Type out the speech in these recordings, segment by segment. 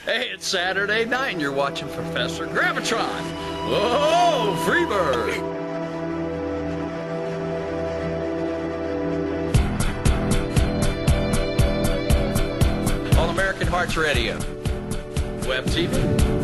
Hey, it's Saturday night and you're watching Professor Gravitron. Whoa, Freebird! All American Hearts Radio. Web TV.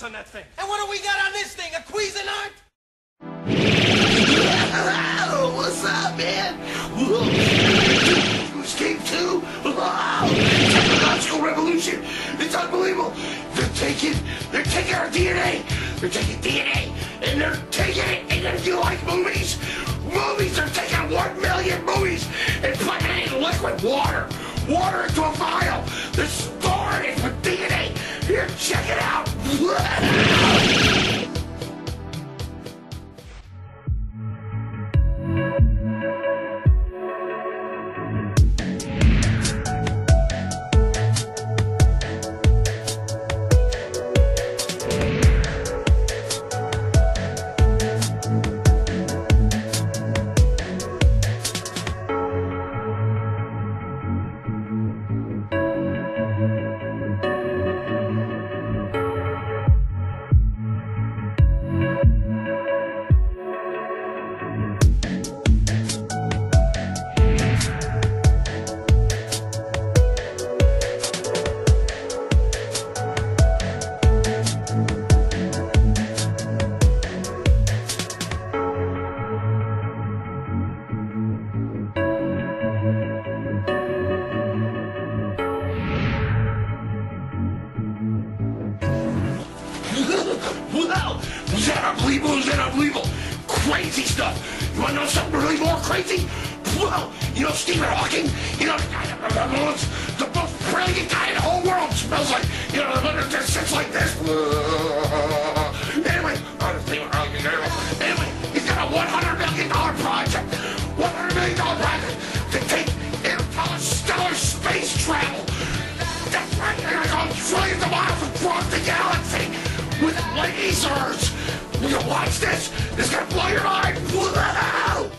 On that thing. And what do we got on this thing? A Cuisinart? What's up, man? You escaped too? Technological revolution. It's unbelievable. They're taking our DNA. They're taking DNA and they're taking it and they're doing like movies. They're taking 1 million movies and putting it in liquid water. Water into a vial. They're storing it with DNA. Here, check it out. Wow! Was that unbelievable? Was that unbelievable? Crazy stuff. You want to know something really more crazy? Well, you know Stephen Hawking? You know, the most brilliant guy in the whole world smells like, you know, the sits like this. Anyway, he's got a $100 million project. $100 million project to take interstellar space travel. That's right, they're going to go trillions of miles across the galaxy with lasers. You can watch this. It's going to blow your mind. Whoa!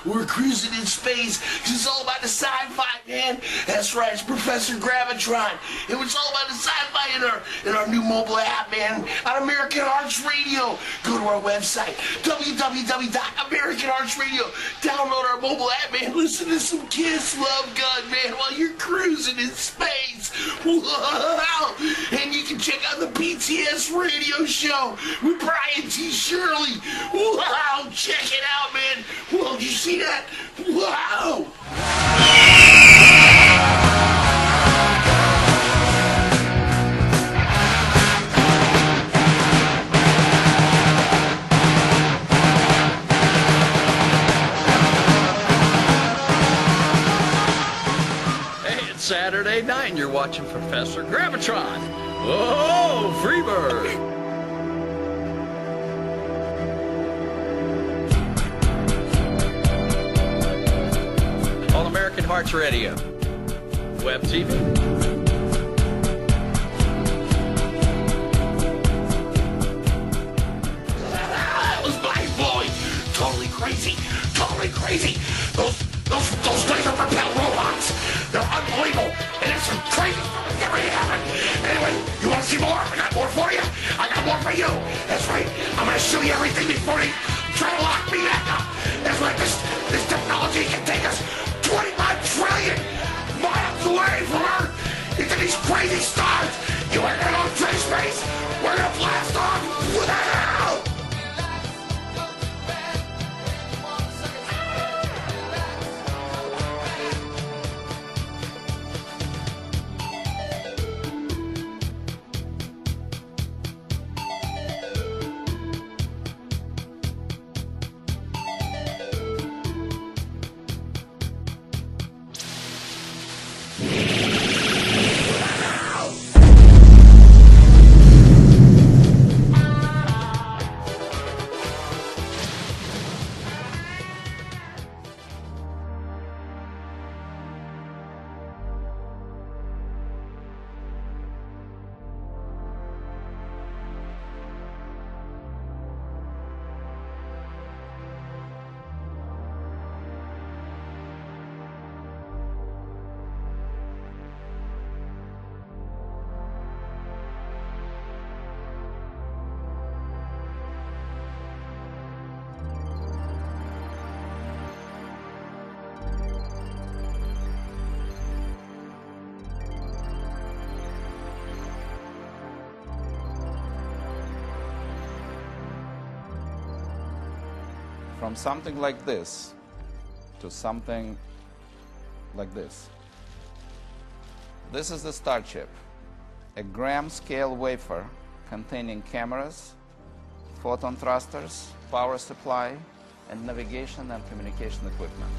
We're cruising in space, 'cause it's all about the sci-fi, man. That's right, it's Professor Gravitron. It was all about the sci-fi in our new mobile app, man, on American Arts Radio. Go to our website, www.americanartsradio. Download our mobile app, man. Listen to some Kiss Love Gun, man, while you're cruising in space. Wow. And you can check out the BTS radio show with Brian T. Shirley. Wow, check it out, man. Whoa, did you see that? Wow. Saturday night and you're watching Professor Gravitron. Whoa, Freebird! All American Hearts Radio. Web TV. That was mind blowing. Totally crazy. Totally crazy. Those laser propelled robots. They're unbelievable. And it's some crazy stuff that's never happened. Anyway, you want to see more? I got more for you. I got more for you. That's right. I'm going to show you everything before they try to lock me back up. That's right. This technology can take us 25 trillion miles away from Earth into these crazy stars. You want to go to space? We're going to blast off. Wow! From something like this to something like this. This is the star chip, a gram-scale wafer containing cameras, photon thrusters, power supply, and navigation and communication equipment.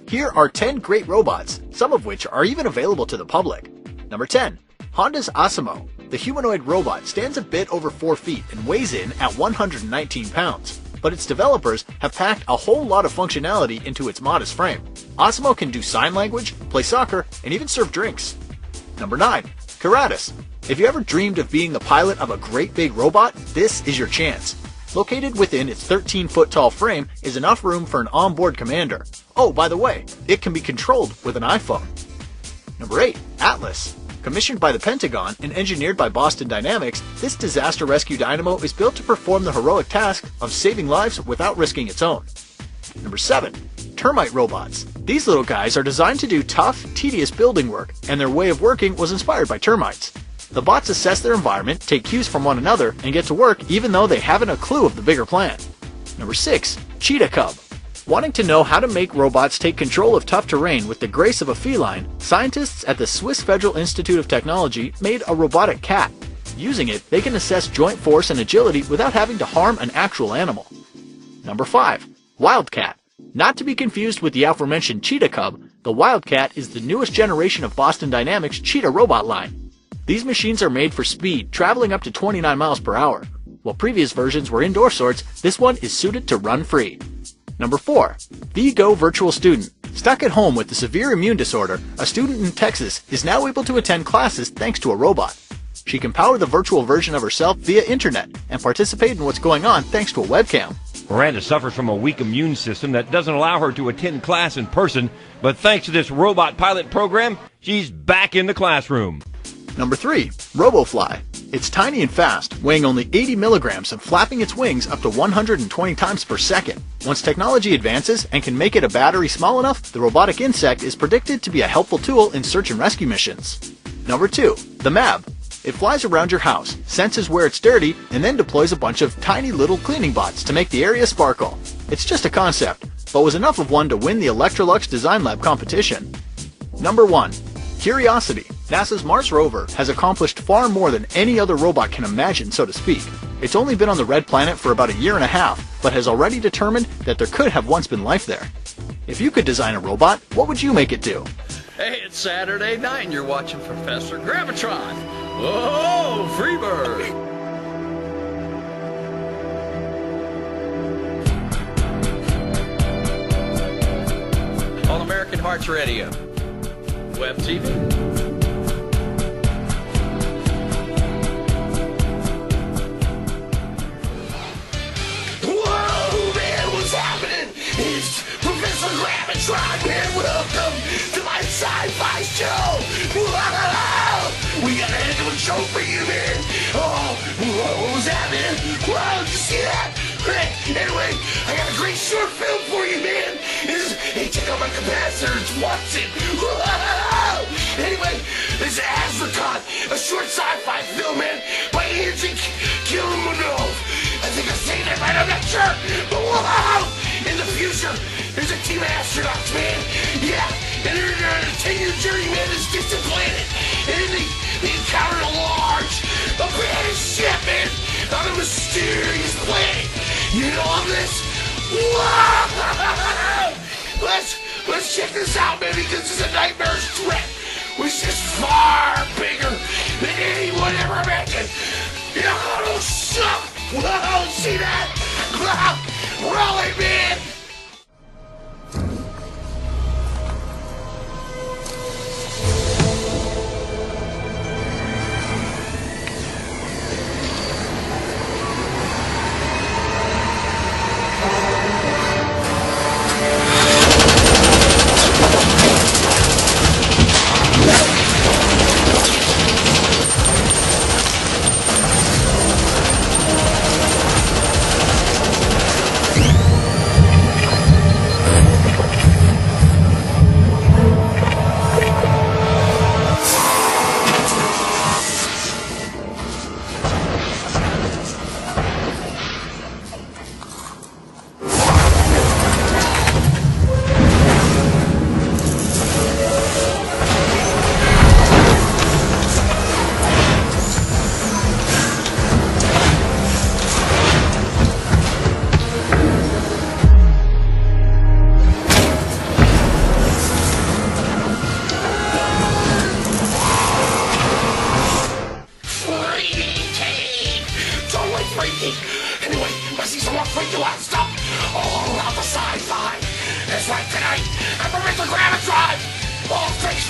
Here are 10 great robots, some of which are even available to the public. Number 10. Honda's Asimo. The humanoid robot stands a bit over 4 feet and weighs in at 119 pounds, but its developers have packed a whole lot of functionality into its modest frame. Asimo can do sign language, play soccer, and even serve drinks. Number 9. Karatus. If you ever dreamed of being the pilot of a great big robot, this is your chance. Located within its 13-foot tall frame is enough room for an onboard commander. Oh, by the way, it can be controlled with an iPhone. Number 8. Atlas. Commissioned by the Pentagon and engineered by Boston Dynamics, this disaster rescue dynamo is built to perform the heroic task of saving lives without risking its own. Number 7. Termite robots. These little guys are designed to do tough, tedious building work, and their way of working was inspired by termites. The bots assess their environment, take cues from one another, and get to work even though they haven't a clue of the bigger plan. Number 6. Cheetah Cub. Wanting to know how to make robots take control of tough terrain with the grace of a feline, scientists at the Swiss Federal Institute of Technology made a robotic cat. Using it, they can assess joint force and agility without having to harm an actual animal. Number 5. Wildcat. Not to be confused with the aforementioned Cheetah Cub, the Wildcat is the newest generation of Boston Dynamics cheetah robot line. These machines are made for speed, traveling up to 29 miles per hour. While previous versions were indoor sorts, this one is suited to run free. Number 4. VGo Virtual Student. Stuck at home with a severe immune disorder, a student in Texas is now able to attend classes thanks to a robot. She can power the virtual version of herself via internet and participate in what's going on thanks to a webcam. Miranda suffers from a weak immune system that doesn't allow her to attend class in person, but thanks to this robot pilot program, she's back in the classroom. Number 3. RoboFly. It's tiny and fast, weighing only 80 milligrams and flapping its wings up to 120 times per second. Once technology advances and can make it a battery small enough, the robotic insect is predicted to be a helpful tool in search and rescue missions. Number 2. The Mab. It flies around your house, senses where it's dirty, and then deploys a bunch of tiny little cleaning bots to make the area sparkle. It's just a concept, but was enough of one to win the Electrolux Design Lab competition. Number 1. Curiosity. NASA's Mars rover has accomplished far more than any other robot can imagine, so to speak. It's only been on the red planet for about a year and a half, but has already determined that there could have once been life there. If you could design a robot, what would you make it do? Hey, it's Saturday night and you're watching Professor Gravitron. Whoa, Freebird! All American Hearts Radio. Web TV. Whoa, man, what's happening? It's Professor Gravitron, man. Welcome to my sci-fi show. Whoa, we got a heck of a show for you, man. Oh, what was that, man? Whoa, did you see that? Great. Anyway, I got a great short film for you, man. Hey, check out my capacitor. It's Watson. Whoa. Anyway, this is Azricon, a short sci-fi film, man, by Andrew Kilmanov. I think I'm saying that right, I'm not sure. But whoa! In the future, there's a team of astronauts, man. Yeah, and they're on a 10-year journey, man, to this distant planet. And they encountered a large, abandoned ship, man, on a mysterious planet. You know all this? Whoa! Let's check this out, man, because this is a nightmarish threat, which is far bigger than anyone ever imagined. Oh, shit! Whoa, see that? Really, man? Anyway, I see some more freaky wild stuff all around the sci-fi. That's right, tonight, I'm Professor Gravitron. Oh, thanks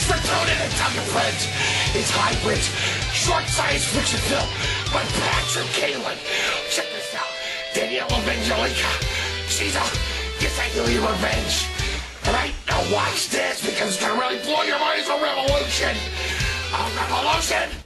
for tuning in, tell your friends. It's Hybrid, short science fiction film by Patrick Kalin. Check this out, Danielle Evangelica. She's a alien revenge. Alright, now watch this because it's gonna really blow your mind. It's a revolution. A revolution.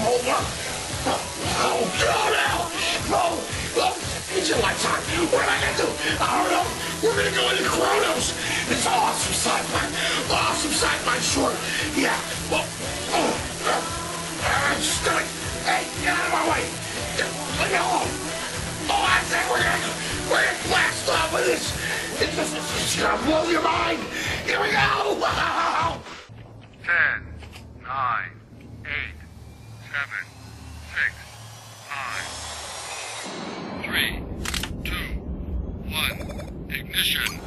hold on. Oh, God, now. Oh, get your lights on. What am I going to do? I don't know. We're going to go into Chronos. It's awesome sci-fi. Awesome sci-fi short. Yeah. Well, just do it. Hey, get out of my way. Leave me alone. Oh, I think we're gonna blast off with this. It's gonna blow your mind. Here we go. 10, 9, 8, 7, 6, 5, 4, 3, 2, 1, ignition.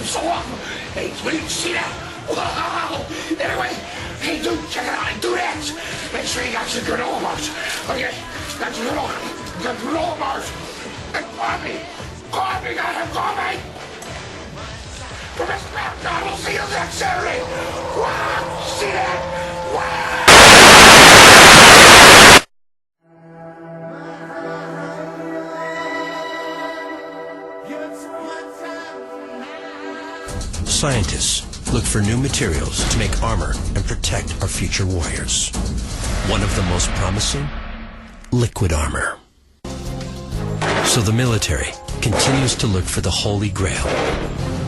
So awesome. Hey, we didn't see that. Wow. Anyway, hey, dude, check it out. Do that. Make sure you got your granola bars. Okay, got your granola bars. And coffee. Gotta have coffee. Professor Gravitron, we'll see you next Saturday. Wow. See that? Wow. Scientists look for new materials to make armor and protect our future warriors. One of the most promising? Liquid armor. So the military continues to look for the holy grail.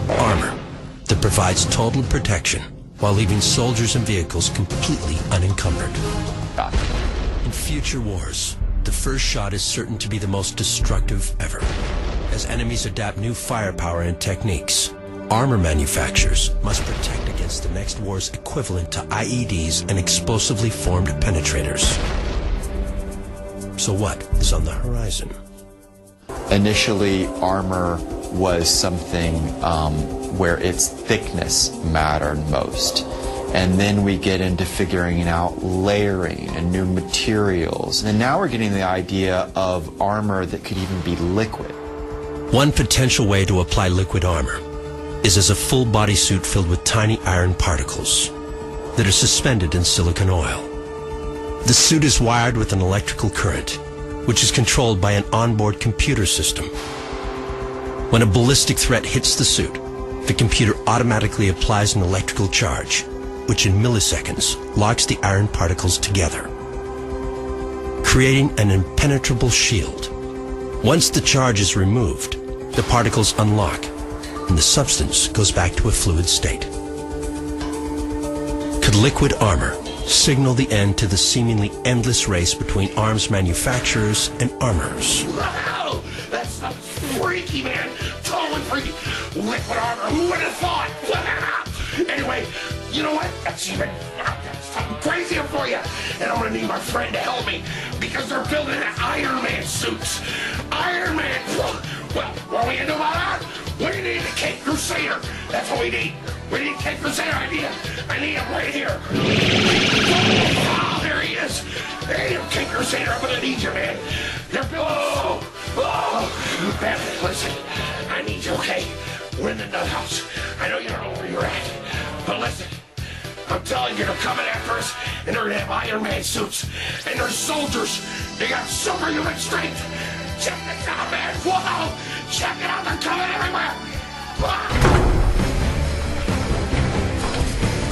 Armor that provides total protection while leaving soldiers and vehicles completely unencumbered. In future wars, the first shot is certain to be the most destructive ever. As enemies adapt new firepower and techniques, armor manufacturers must protect against the next war's equivalent to IEDs and explosively formed penetrators. So what is on the horizon? Initially, armor was something where its thickness mattered most. And then we get into figuring out layering and new materials. And now we're getting the idea of armor that could even be liquid. One potential way to apply liquid armor is as a full bodysuit filled with tiny iron particles that are suspended in silicon oil. The suit is wired with an electrical current, which is controlled by an onboard computer system. When a ballistic threat hits the suit, the computer automatically applies an electrical charge, which in milliseconds locks the iron particles together, creating an impenetrable shield. Once the charge is removed, the particles unlock, and the substance goes back to a fluid state. Could liquid armor signal the end to the seemingly endless race between arms manufacturers and armorers? Wow, that's freaky, man. Totally freaky. Liquid armor, who would have thought? Anyway, you know what? That's something crazier for you. And I'm gonna need my friend to help me because they're building Iron Man suits. Iron Man. Well, what are we gonna do about that? We need a Cape Crusader. That's what we need. We need a Cape Crusader. I need him right here. Oh, there he is. Hey, Cape Crusader, I'm gonna need you, man. They're building. Oh, man, listen. I need you, okay? We're in the Nuthouse. I know you don't know where you're at, but listen. I'm telling you, they're coming after us, and they're gonna have Iron Man suits, and they're soldiers. They got superhuman strength. Check this out, man. Whoa! Check it out, they're coming everywhere.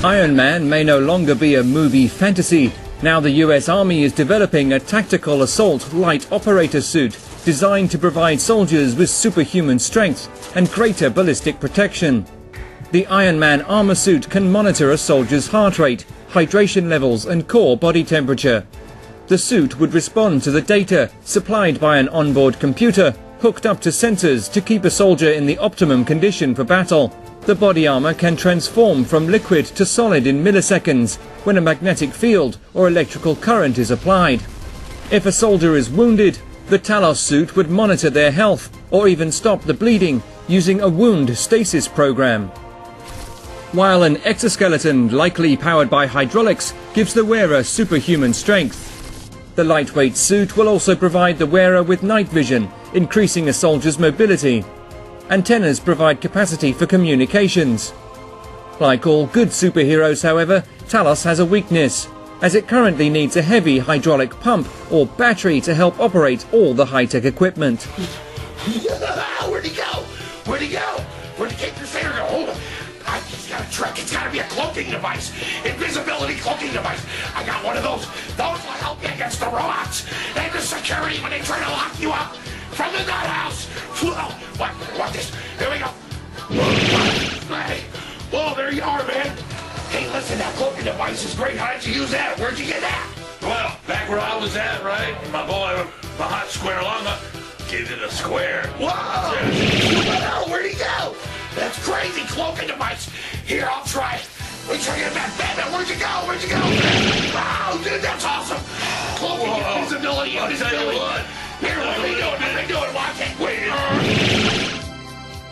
Iron Man may no longer be a movie fantasy. Now the US Army is developing a tactical assault light operator suit designed to provide soldiers with superhuman strength and greater ballistic protection. The Iron Man armor suit can monitor a soldier's heart rate, hydration levels and core body temperature. The suit would respond to the data supplied by an onboard computer hooked up to sensors to keep a soldier in the optimum condition for battle. The body armor can transform from liquid to solid in milliseconds when a magnetic field or electrical current is applied. If a soldier is wounded, the Talos suit would monitor their health or even stop the bleeding using a wound stasis program. While an exoskeleton likely powered by hydraulics gives the wearer superhuman strength. The lightweight suit will also provide the wearer with night vision, increasing a soldier's mobility. Antennas provide capacity for communications. Like all good superheroes, however, Talos has a weakness, as it currently needs a heavy hydraulic pump or battery to help operate all the high-tech equipment. Where'd he go? Where'd he go? Where'd the Cape Crusader go? Hold on. He's got a trick. It's got to be a cloaking device. Invisibility cloaking device. I got one of those. Those will help you against the robots and the security when they try to lock you up from the Nuthouse. What this? Here we go. Hey. Whoa, there you are, man. Hey, listen, that cloaking device is great. How did you use that? Where'd you get that? Well, back where I was at, right? My boy, my hot square llama, gave it a square. Whoa! Where'd he go? That's crazy cloaking device. Here, I'll try it. Let me try to get back. Batman, where'd you go? Where'd you go? Wow, dude, that's awesome. Cloaking, invisibility, invisibility. Here, what are they doing? What are they doing? Watch it. Wait.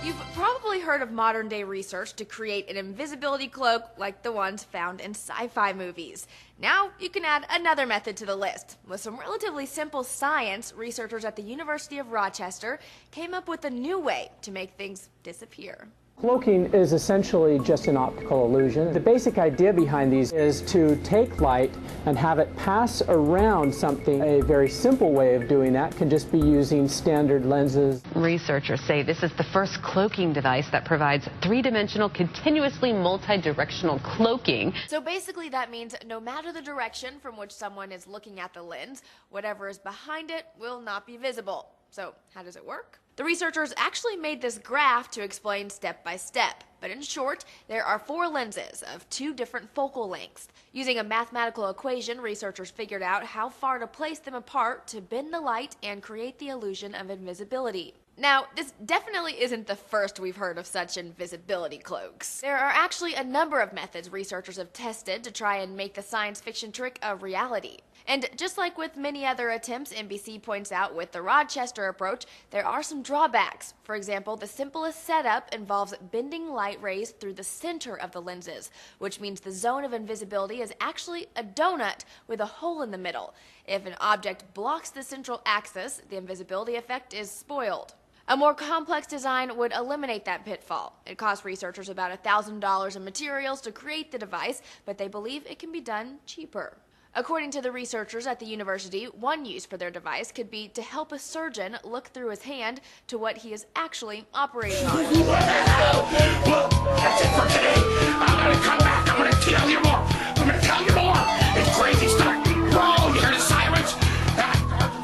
You've probably heard of modern-day research to create an invisibility cloak like the ones found in sci-fi movies. Now you can add another method to the list. With some relatively simple science, researchers at the University of Rochester came up with a new way to make things disappear. Cloaking is essentially just an optical illusion. The basic idea behind these is to take light and have it pass around something. A very simple way of doing that can just be using standard lenses. Researchers say this is the first cloaking device that provides three-dimensional, continuously multi-directional cloaking. So basically that means no matter the direction from which someone is looking at the lens, whatever is behind it will not be visible. So how does it work? The researchers actually made this graph to explain step by step, but in short, there are 4 lenses of 2 different focal lengths. Using a mathematical equation, researchers figured out how far to place them apart to bend the light and create the illusion of invisibility. Now, this definitely isn't the first we've heard of such invisibility cloaks. There are actually a number of methods researchers have tested to try and make the science fiction trick a reality. And just like with many other attempts, NBC points out with the Rochester approach, there are some drawbacks. For example, the simplest setup involves bending light rays through the center of the lenses, which means the zone of invisibility is actually a donut with a hole in the middle. If an object blocks the central axis, the invisibility effect is spoiled. A more complex design would eliminate that pitfall. It cost researchers about $1,000 in materials to create the device, but they believe it can be done cheaper. According to the researchers at the university, one use for their device could be to help a surgeon look through his hand to what he is actually operating on. Well, that's it for today. I'm gonna come back. I'm gonna tell you more. I'm gonna tell you more. It's crazy stuff. Whoa, you hear the sirens?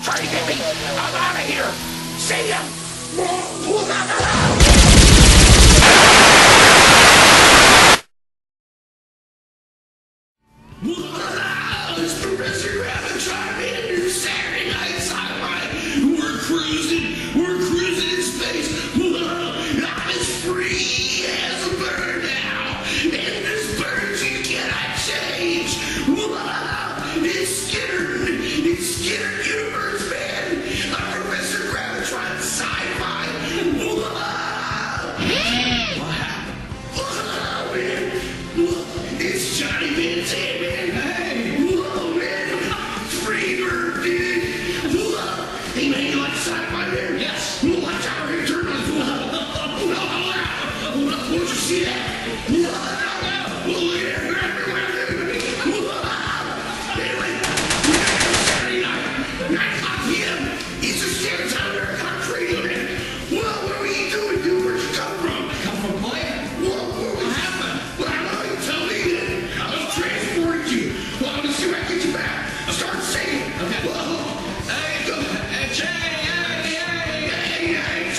Try to get me. I'm out of here. See ya. It's Professor Gravitron in your Saturday night sci-fi. We're cruising in space. I'm as free as a bird now. And this bird you cannot change. It's Skinner Universe, man. I'm Professor Gravitron sci-fi. What happened? Man. It's Johnny Vanzant, man. Hey. Whoa, man. Free bird, dude. Hey, man, you like sci-fi, man? Yes. Watch out here, turn on the Won't you see that? Look at it. Anyway, Saturday night, 9 o'clock p.m. Eastern Standard Time, American Radio, man. Well, what are you doing, dude? Where'd you come from? I come from play. What happened? Well, I don't know. You tell me then. I'll transport you. Well, I'm gonna see if I can get you back. I'll start singing. Okay. Whoa. Hey, go. Hey, hey, hey, hey, hey, hey,